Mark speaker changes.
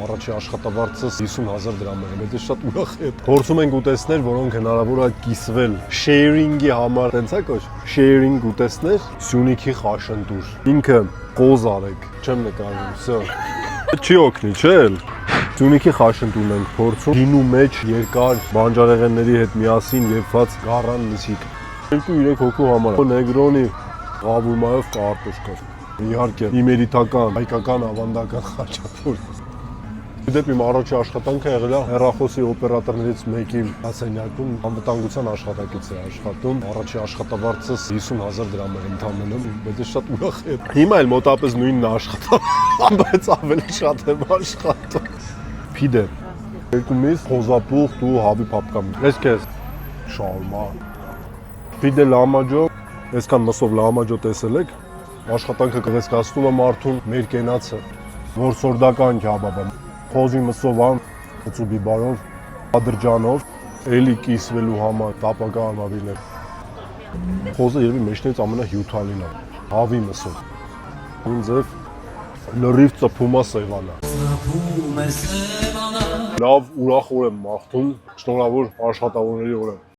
Speaker 1: Առաջի աշխատավարձս 50,000 դրամ է, բայց ես շատ ուրախ եմ։ Փորձում ենք ուտեստներ, որոնք հնարավոր է կիսվել։ Sharing-ի համար, տենց է կոչ։ Sharing ուտեստներ, Սյունիքի խաշնդուր։ Ինքը qoz արեք, չեմ նկարում, всё։ Չի օգնի, չէ՞։ Սյունիքի խաշնդուրն ենք փորձում։ Գինու մեջ երկար բանջարեղենների հետ միասին եփված գառան մսիկ։ 2-3 հոգու համար։ Նեգրոնի Աղավուրմայով կարտոշկով։ Իհարկե, իմերիտական, հայկական ավանդական խաչապուր։ Դեպի իմ առաջի աշխատանքը եղել է հեռախոսի օպերատորներից մեկի ասենյակում անվտանգության աշխատակից է աշխատում։ Առաջի աշխատավարձս 50,000 դրամ էր ընդամենը, բայց ես շատ ուրախ եմ։ Հիմա էլ մոտապես նույնն է աշխատում, բայց ավելի շատ եմ աշխատում։ Փիդե։ Երկու միս, խոզապուղ ու հավի պապկամ։ Ես քեզ շաուրմա։ Փիդե լամաջո, այսքան մսով լամաջո տեսել եք, աշխատանքը կգեսկացնում է մարդուն մեր կենացը, որսորդական քյաբաբը։ Խոզի մսով ան, ծու բիբարով, ադրջանով, էլի կիսվելու համար տապակա արմավիրներ։ Խոզը երևի մեջներից ամենահյութալին է, հավի մսով։ Ուն ձև լրիվ ծփում է Սևանը։ Լավ ուրախ օր եմ մաղթում, շնորհավոր աշխատավորների օրը։